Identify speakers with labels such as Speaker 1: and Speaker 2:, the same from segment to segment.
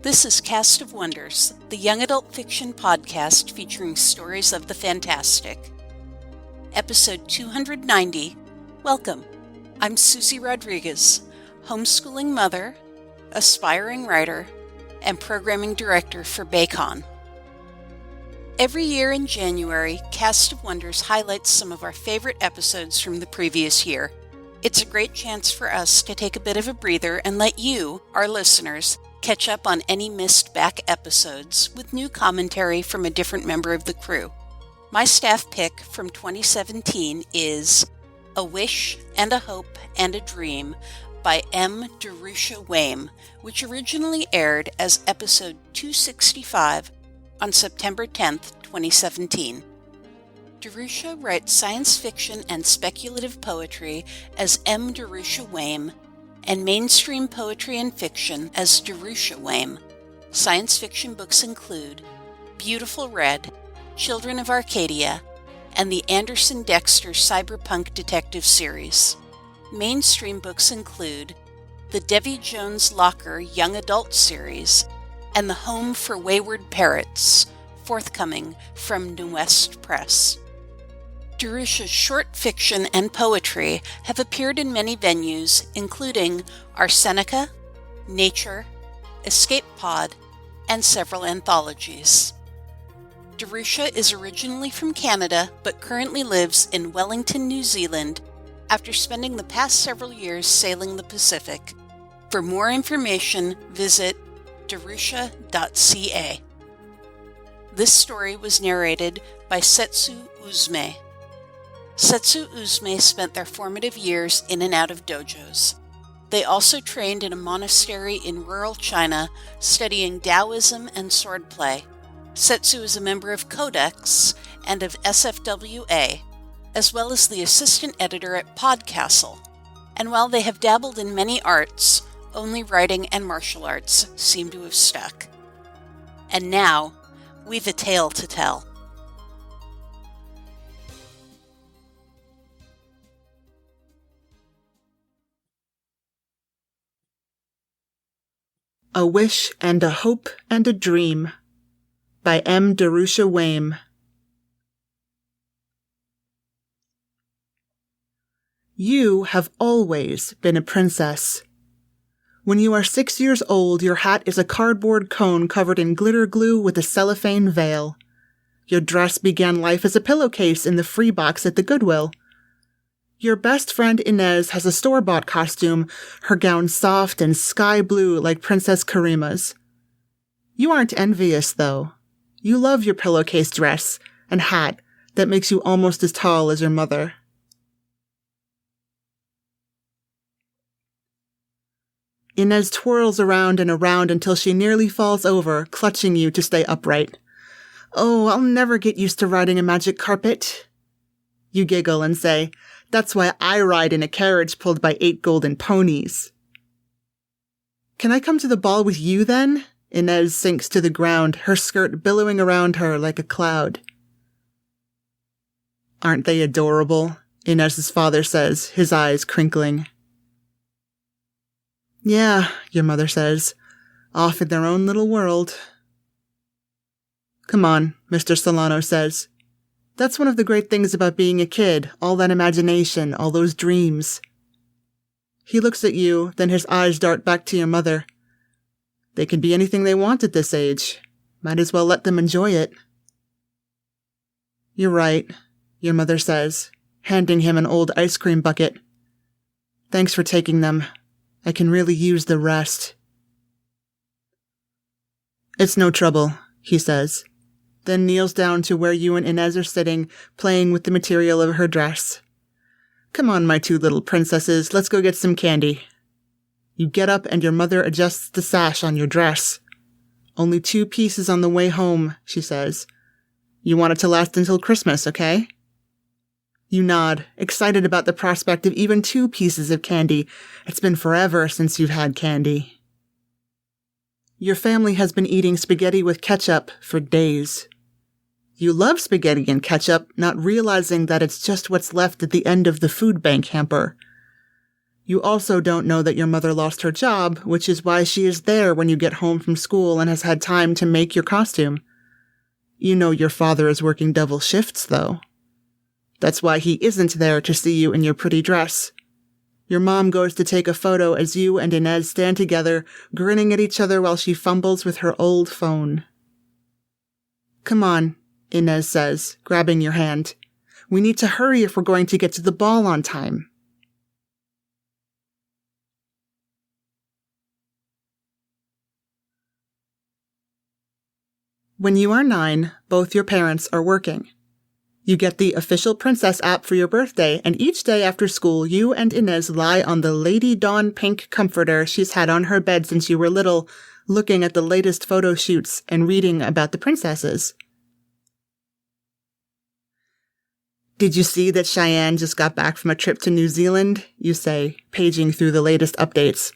Speaker 1: This is Cast of Wonders, the young adult fiction podcast featuring stories of the fantastic. Episode 290, welcome. I'm Susie Rodriguez, homeschooling mother, aspiring writer, and programming director for Baycon. Every year in January, Cast of Wonders highlights some of our favorite episodes from the previous year. It's a great chance for us to take a bit of a breather and let you, our listeners, catch up on any missed back episodes with new commentary from a different member of the crew. My staff pick from 2017 is A Wish and a Hope and a Dream by M. Darusha Wame, which originally aired as episode 265 on September 10th, 2017. Darusha writes science fiction and speculative poetry as M. Darusha Wame and mainstream poetry and fiction as Darusha Wame. Science fiction books include Beautiful Red, Children of Arcadia, and the Anderson Dexter Cyberpunk Detective Series. Mainstream books include the Devi Jones Locker Young Adult Series and The Home for Wayward Parrots, forthcoming from New West Press. Darusha's short fiction and poetry have appeared in many venues, including Arsenica, Nature, Escape Pod, and several anthologies. Darusha is originally from Canada, but currently lives in Wellington, New Zealand, after spending the past several years sailing the Pacific. For more information, visit darusha.ca. This story was narrated by Setsu Uzume. Setsu Uzume spent their formative years in and out of dojos. They also trained in a monastery in rural China, studying Taoism and swordplay. Setsu is a member of Codex and of SFWA, as well as the assistant editor at Podcastle. And while they have dabbled in many arts, only writing and martial arts seem to have stuck. And now, we've a tale to tell.
Speaker 2: A Wish and a Hope and a Dream by M. Darusha Wame. You have always been a princess. When you are 6 years old, your hat is a cardboard cone covered in glitter glue with a cellophane veil. Your dress began life as a pillowcase in the free box at the Goodwill. Your best friend Inez has a store-bought costume, her gown soft and sky blue like Princess Karima's. You aren't envious, though. You love your pillowcase dress and hat that makes you almost as tall as your mother. Inez twirls around and around until she nearly falls over, clutching you to stay upright. Oh, I'll never get used to riding a magic carpet. You giggle and say, that's why I ride in a carriage pulled by 8 golden ponies. Can I come to the ball with you, then? Inez sinks to the ground, her skirt billowing around her like a cloud. Aren't they adorable? Inez's father says, his eyes crinkling. Yeah, your mother says, off in their own little world. Come on, Mr. Solano says. That's one of the great things about being a kid, all that imagination, all those dreams. He looks at you, then his eyes dart back to your mother. They can be anything they want at this age. Might as well let them enjoy it. You're right, your mother says, handing him an old ice cream bucket. Thanks for taking them. I can really use the rest. It's no trouble, he says, then kneels down to where you and Inez are sitting, playing with the material of her dress. Come on, my 2 little princesses, let's go get some candy. You get up and your mother adjusts the sash on your dress. Only 2 pieces on the way home, she says. You want it to last until Christmas, okay? You nod, excited about the prospect of even 2 pieces of candy. It's been forever since you've had candy. Your family has been eating spaghetti with ketchup for days. You love spaghetti and ketchup, not realizing that it's just what's left at the end of the food bank hamper. You also don't know that your mother lost her job, which is why she is there when you get home from school and has had time to make your costume. You know your father is working double shifts, though. That's why he isn't there to see you in your pretty dress. Your mom goes to take a photo as you and Inez stand together, grinning at each other while she fumbles with her old phone. Come on, Inez says, grabbing your hand. We need to hurry if we're going to get to the ball on time. When you are 9, both your parents are working. You get the official Princess app for your birthday, and each day after school, you and Inez lie on the Lady Dawn pink comforter she's had on her bed since you were little, looking at the latest photo shoots and reading about the princesses. Did you see that Cheyenne just got back from a trip to New Zealand? You say, paging through the latest updates.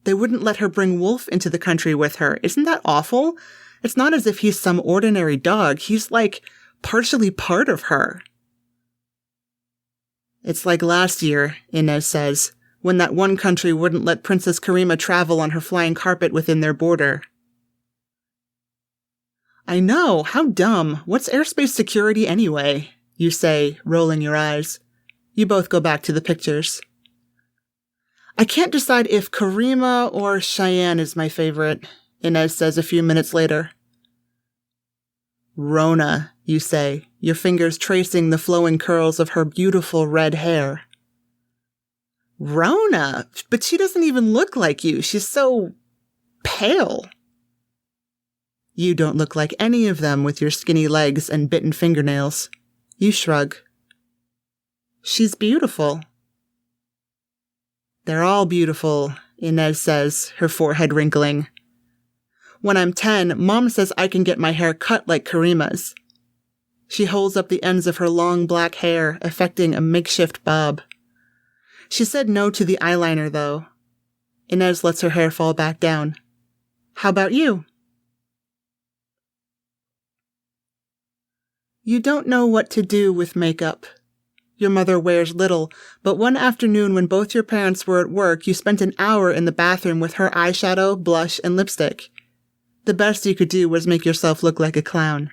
Speaker 2: They wouldn't let her bring Wolf into the country with her. Isn't that awful? It's not as if he's some ordinary dog. He's like partially part of her. It's like last year, Inez says, when that one country wouldn't let Princess Karima travel on her flying carpet within their border. I know, how dumb. What's airspace security anyway? You say, rolling your eyes. You both go back to the pictures. I can't decide if Karima or Cheyenne is my favorite, Inez says a few minutes later. Rona, you say, your fingers tracing the flowing curls of her beautiful red hair. Rona? But she doesn't even look like you. She's so pale. You don't look like any of them with your skinny legs and bitten fingernails. You shrug. She's beautiful. They're all beautiful, Inez says, her forehead wrinkling. When I'm 10, Mom says I can get my hair cut like Karima's. She holds up the ends of her long black hair, effecting a makeshift bob. She said no to the eyeliner, though. Inez lets her hair fall back down. How about you? You don't know what to do with makeup. Your mother wears little, but one afternoon when both your parents were at work, you spent an hour in the bathroom with her eyeshadow, blush, and lipstick. The best you could do was make yourself look like a clown.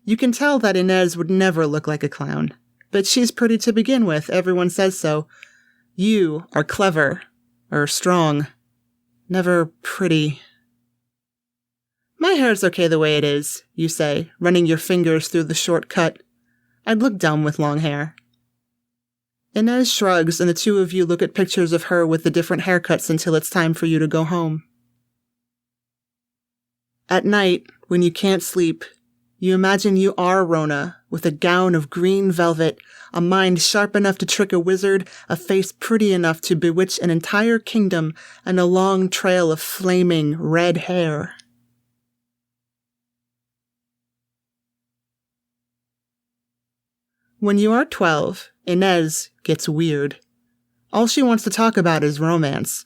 Speaker 2: You can tell that Inez would never look like a clown, but she's pretty to begin with, everyone says so. You are clever, or strong, never pretty. My hair's okay the way it is, you say, running your fingers through the short cut. I'd look dumb with long hair. Inez shrugs, and the two of you look at pictures of her with the different haircuts until it's time for you to go home. At night, when you can't sleep, you imagine you are Rona, with a gown of green velvet, a mind sharp enough to trick a wizard, a face pretty enough to bewitch an entire kingdom, and a long trail of flaming red hair. When you are 12, Inez gets weird. All she wants to talk about is romance.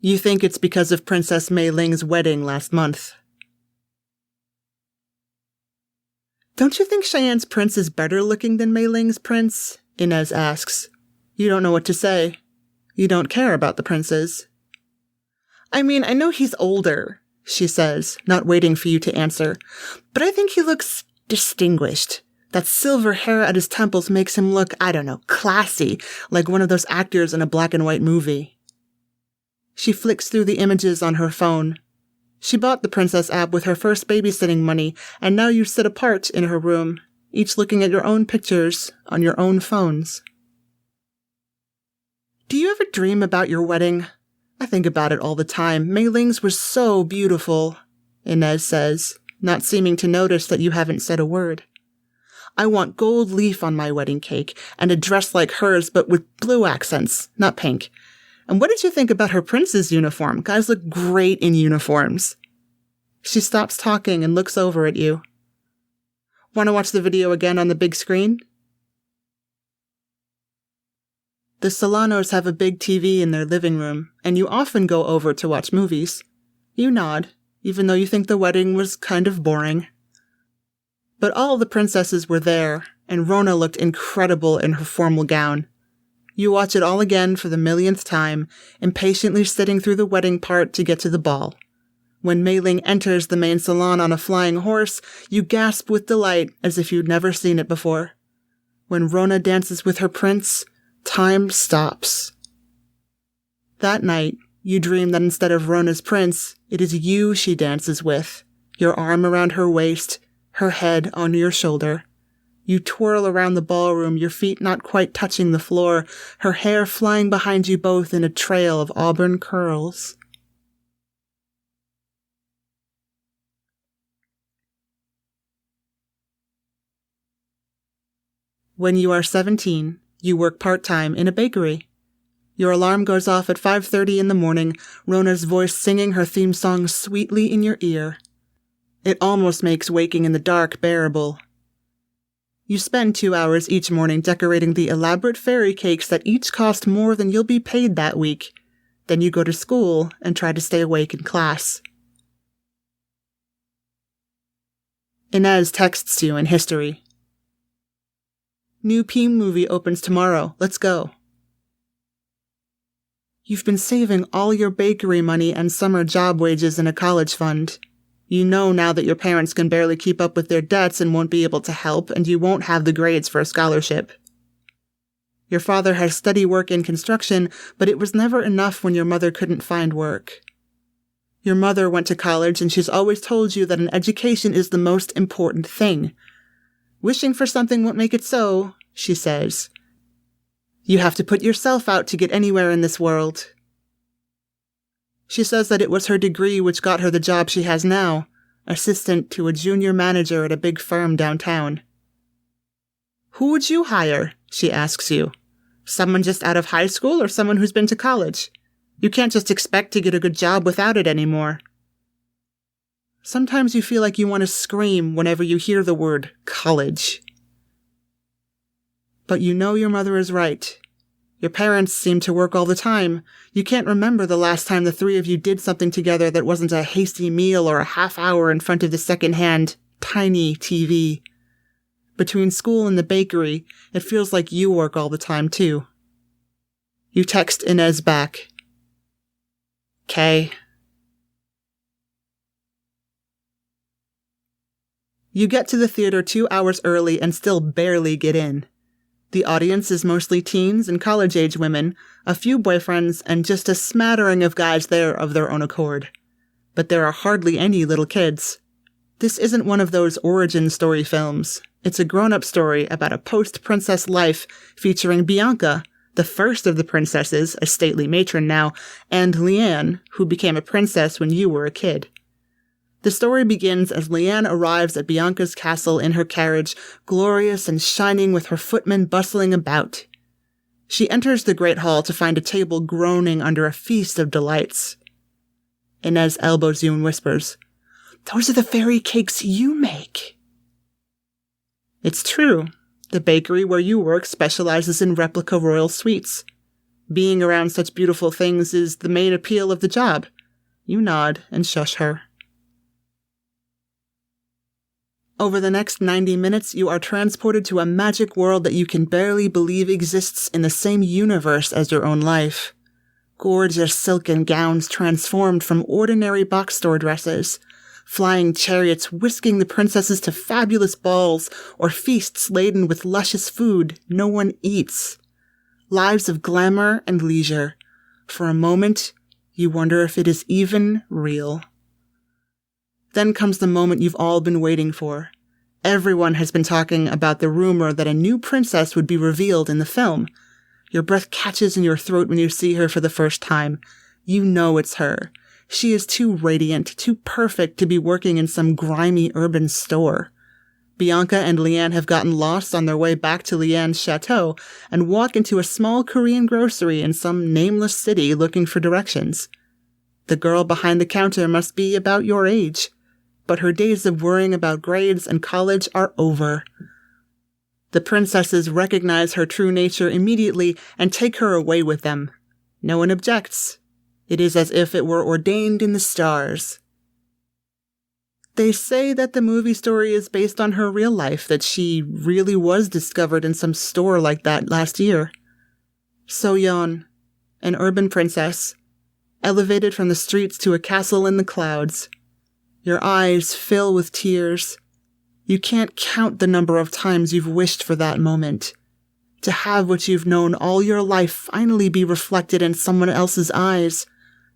Speaker 2: You think it's because of Princess Mei Ling's wedding last month. Don't you think Cheyenne's prince is better looking than Mei Ling's prince? Inez asks. You don't know what to say. You don't care about the princes. I mean, I know he's older, she says, not waiting for you to answer, but I think he looks distinguished. That silver hair at his temples makes him look, I don't know, classy, like one of those actors in a black and white movie. She flicks through the images on her phone. She bought the Princess app with her first babysitting money, and now you sit apart in her room, each looking at your own pictures on your own phones. Do you ever dream about your wedding? I think about it all the time. Mei Ling's was so beautiful, Inez says, not seeming to notice that you haven't said a word. I want gold leaf on my wedding cake, and a dress like hers, but with blue accents, not pink. And what did you think about her prince's uniform? Guys look great in uniforms. She stops talking and looks over at you. Want to watch the video again on the big screen? The Solanos have a big TV in their living room, and you often go over to watch movies. You nod, even though you think the wedding was kind of boring. But all the princesses were there, and Rona looked incredible in her formal gown. You watch it all again for the millionth time, impatiently sitting through the wedding part to get to the ball. When Mei Ling enters the main salon on a flying horse, you gasp with delight as if you'd never seen it before. When Rona dances with her prince, time stops. That night, you dream that instead of Rona's prince, it is you she dances with, your arm around her waist, her head on your shoulder. You twirl around the ballroom, your feet not quite touching the floor, her hair flying behind you both in a trail of auburn curls. When you are 17, you work part-time in a bakery. Your alarm goes off at 5:30 in the morning, Rona's voice singing her theme song sweetly in your ear. It almost makes waking in the dark bearable. You spend 2 hours each morning decorating the elaborate fairy cakes that each cost more than you'll be paid that week. Then you go to school and try to stay awake in class. Inez texts you in history. New Pim movie opens tomorrow. Let's go. You've been saving all your bakery money and summer job wages in a college fund. You know now that your parents can barely keep up with their debts and won't be able to help, and you won't have the grades for a scholarship. Your father has steady work in construction, but it was never enough when your mother couldn't find work. Your mother went to college, and she's always told you that an education is the most important thing. Wishing for something won't make it so, she says. You have to put yourself out to get anywhere in this world. She says that it was her degree which got her the job she has now, assistant to a junior manager at a big firm downtown. Who would you hire? She asks you. Someone just out of high school or someone who's been to college? You can't just expect to get a good job without it anymore. Sometimes you feel like you want to scream whenever you hear the word college. But you know your mother is right. Your parents seem to work all the time. You can't remember the last time the three of you did something together that wasn't a hasty meal or a half hour in front of the second-hand, tiny TV. Between school and the bakery, it feels like you work all the time, too. You text Inez back. K. You get to the theater 2 hours early and still barely get in. The audience is mostly teens and college-age women, a few boyfriends, and just a smattering of guys there of their own accord. But there are hardly any little kids. This isn't one of those origin story films. It's a grown-up story about a post-princess life featuring Bianca, the first of the princesses, a stately matron now, and Leanne, who became a princess when you were a kid. The story begins as Leanne arrives at Bianca's castle in her carriage, glorious and shining with her footmen bustling about. She enters the great hall to find a table groaning under a feast of delights. Inez elbows you and whispers, "Those are the fairy cakes you make." It's true. The bakery where you work specializes in replica royal sweets. Being around such beautiful things is the main appeal of the job. You nod and shush her. Over the next 90 minutes, you are transported to a magic world that you can barely believe exists in the same universe as your own life. Gorgeous silken gowns transformed from ordinary box store dresses, flying chariots whisking the princesses to fabulous balls or feasts laden with luscious food no one eats. Lives of glamour and leisure. For a moment, you wonder if it is even real. Then comes the moment you've all been waiting for. Everyone has been talking about the rumor that a new princess would be revealed in the film. Your breath catches in your throat when you see her for the first time. You know it's her. She is too radiant, too perfect to be working in some grimy urban store. Bianca and Leanne have gotten lost on their way back to Leanne's chateau and walk into a small Korean grocery in some nameless city looking for directions. The girl behind the counter must be about your age, but her days of worrying about grades and college are over. The princesses recognize her true nature immediately and take her away with them. No one objects. It is as if it were ordained in the stars. They say that the movie story is based on her real life, that she really was discovered in some store like that last year. So-yeon, an urban princess, elevated from the streets to a castle in the clouds. Your eyes fill with tears. You can't count the number of times you've wished for that moment. To have what you've known all your life finally be reflected in someone else's eyes,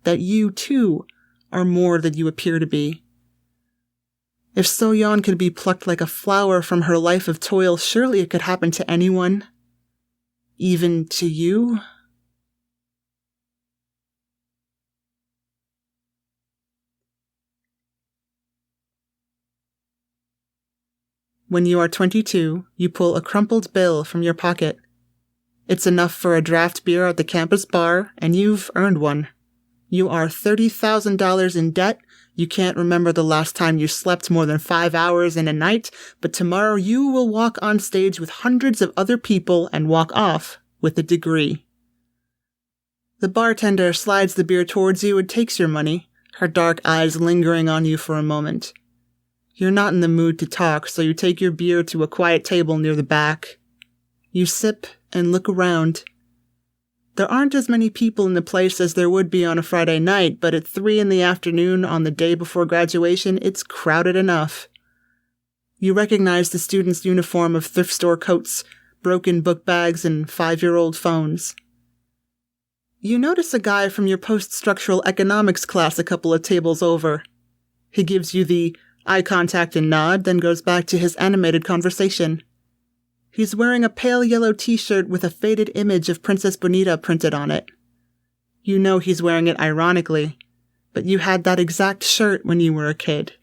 Speaker 2: that you, too, are more than you appear to be. If So-yeon could be plucked like a flower from her life of toil, surely it could happen to anyone. Even to you? When you are 22, you pull a crumpled bill from your pocket. It's enough for a draft beer at the campus bar, and you've earned one. You are $30,000 in debt. You can't remember the last time you slept more than 5 hours in a night, but tomorrow you will walk on stage with hundreds of other people and walk off with a degree. The bartender slides the beer towards you and takes your money, her dark eyes lingering on you for a moment. You're not in the mood to talk, so you take your beer to a quiet table near the back. You sip and look around. There aren't as many people in the place as there would be on a Friday night, but at 3 p.m. on the day before graduation, it's crowded enough. You recognize the students' uniform of thrift store coats, broken book bags, and 5-year-old phones. You notice a guy from your post-structural economics class a couple of tables over. He gives you the eye contact and nod, then goes back to his animated conversation. He's wearing a pale yellow t-shirt with a faded image of Princess Bonita printed on it. You know he's wearing it ironically, but you had that exact shirt when you were a kid.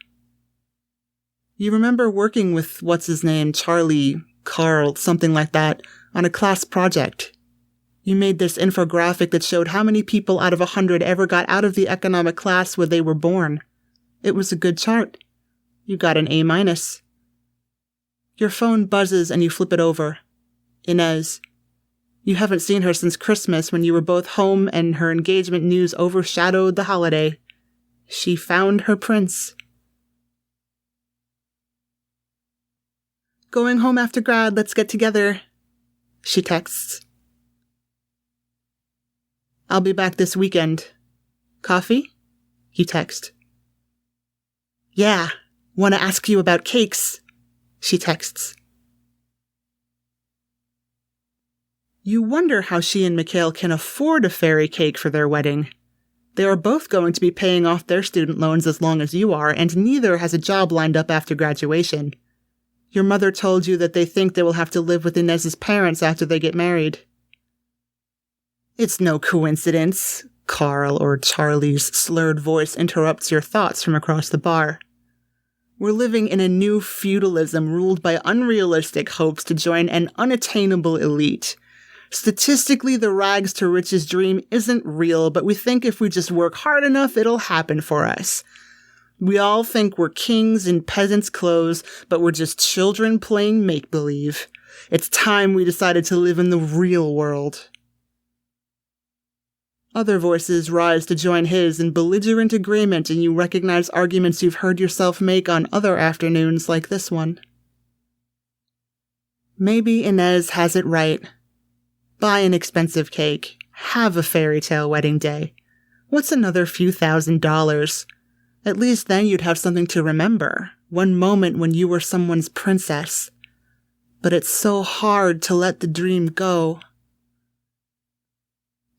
Speaker 2: You remember working with what's-his-name, Charlie, Carl, something like that, on a class project. You made this infographic that showed how many people out of 100 ever got out of the economic class where they were born. It was a good chart. You got an A-. Your phone buzzes and you flip it over. Inez. You haven't seen her since Christmas when you were both home and her engagement news overshadowed the holiday. She found her prince. Going home after grad, let's get together. She texts. I'll be back this weekend. Coffee? You text. Yeah, want to ask you about cakes. She texts. You wonder how she and Mikhail can afford a fairy cake for their wedding. They are both going to be paying off their student loans as long as you are, and neither has a job lined up after graduation. Your mother told you that they think they will have to live with Inez's parents after they get married. It's no coincidence, Carl or Charlie's slurred voice interrupts your thoughts from across the bar. We're living in a new feudalism ruled by unrealistic hopes to join an unattainable elite. Statistically, the rags to riches dream isn't real, but we think if we just work hard enough, it'll happen for us. We all think we're kings in peasants' clothes, but we're just children playing make-believe. It's time we decided to live in the real world. Other voices rise to join his in belligerent agreement, and you recognize arguments you've heard yourself make on other afternoons like this one. Maybe Inez has it right. Buy an expensive cake. Have a fairy tale wedding day. What's another few $1,000s? At least then you'd have something to remember. One moment when you were someone's princess. But it's so hard to let the dream go.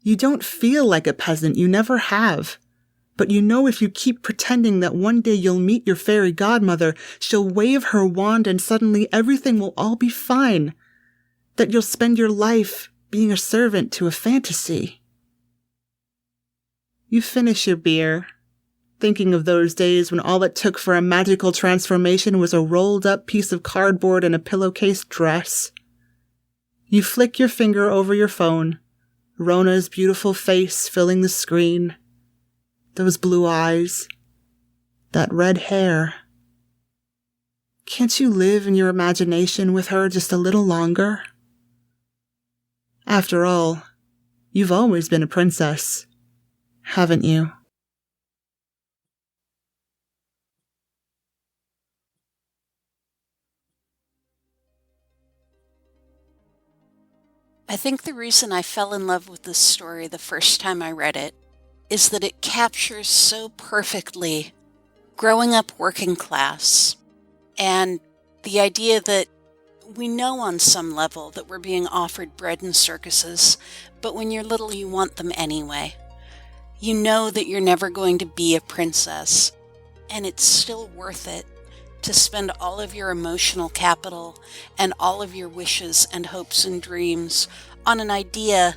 Speaker 2: You don't feel like a peasant, you never have. But you know if you keep pretending that one day you'll meet your fairy godmother, she'll wave her wand and suddenly everything will all be fine. That you'll spend your life being a servant to a fantasy. You finish your beer, thinking of those days when all it took for a magical transformation was a rolled-up piece of cardboard and a pillowcase dress. You flick your finger over your phone, Rona's beautiful face filling the screen. Those blue eyes. That red hair. Can't you live in your imagination with her just a little longer? After all, you've always been a princess, haven't you?
Speaker 1: I think the reason I fell in love with this story the first time I read it is that it captures so perfectly growing up working class and the idea that we know on some level that we're being offered bread and circuses, but when you're little you want them anyway. You know that you're never going to be a princess, and it's still worth it to spend all of your emotional capital and all of your wishes and hopes and dreams on an idea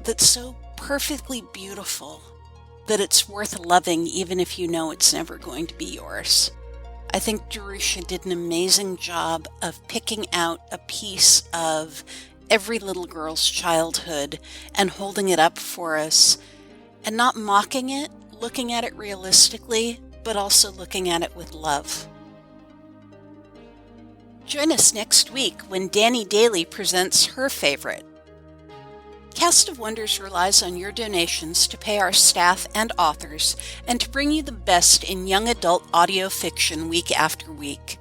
Speaker 1: that's so perfectly beautiful that it's worth loving even if you know it's never going to be yours. I think Jerusha did an amazing job of picking out a piece of every little girl's childhood and holding it up for us and not mocking it, looking at it realistically, but also looking at it with love. Join us next week when Danny Daly presents her favorite. Cast of Wonders relies on your donations to pay our staff and authors and to bring you the best in young adult audio fiction week after week.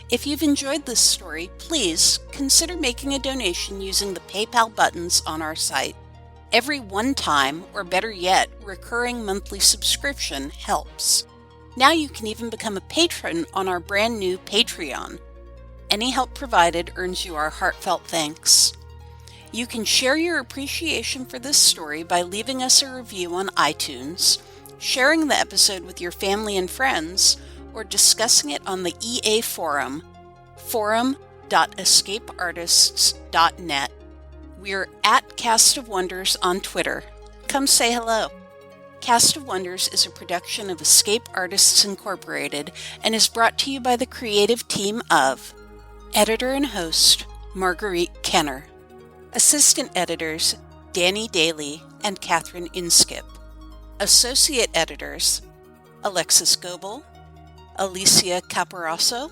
Speaker 1: If you've enjoyed this story, please consider making a donation using the PayPal buttons on our site. Every one-time, or better yet, recurring monthly subscription helps. Now you can even become a patron on our brand new Patreon. Any help provided earns you our heartfelt thanks. You can share your appreciation for this story by leaving us a review on iTunes, sharing the episode with your family and friends, or discussing it on the EA Forum, forum.escapeartists.net. We're at Cast of Wonders on Twitter. Come say hello. Cast of Wonders is a production of Escape Artists Incorporated and is brought to you by the creative team of editor and host Marguerite Kenner, assistant editors Danny Daly and Catherine Inskip, associate editors Alexis Goebel, Alicia Caparasso,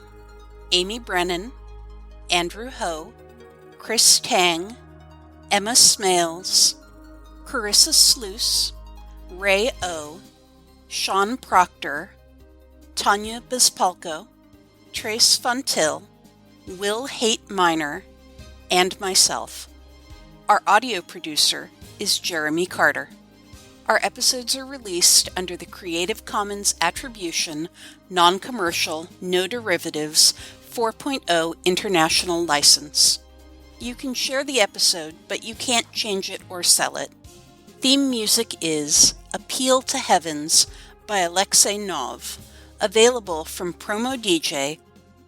Speaker 1: Amy Brennan, Andrew Ho, Chris Tang, Emma Smales, Carissa Sluice, Ray O, Sean Proctor, Tanya Bispalko, Trace Fontil, Will Haight Minor, and myself. Our audio producer is Jeremy Carter. Our episodes are released under the Creative Commons Attribution, Non-Commercial, No Derivatives 4.0 International License. You can share the episode, but you can't change it or sell it. Theme music is Appeal to Heavens by Alexei Nov, available from Promo DJ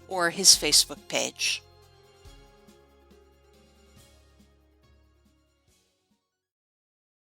Speaker 1: or his Facebook page.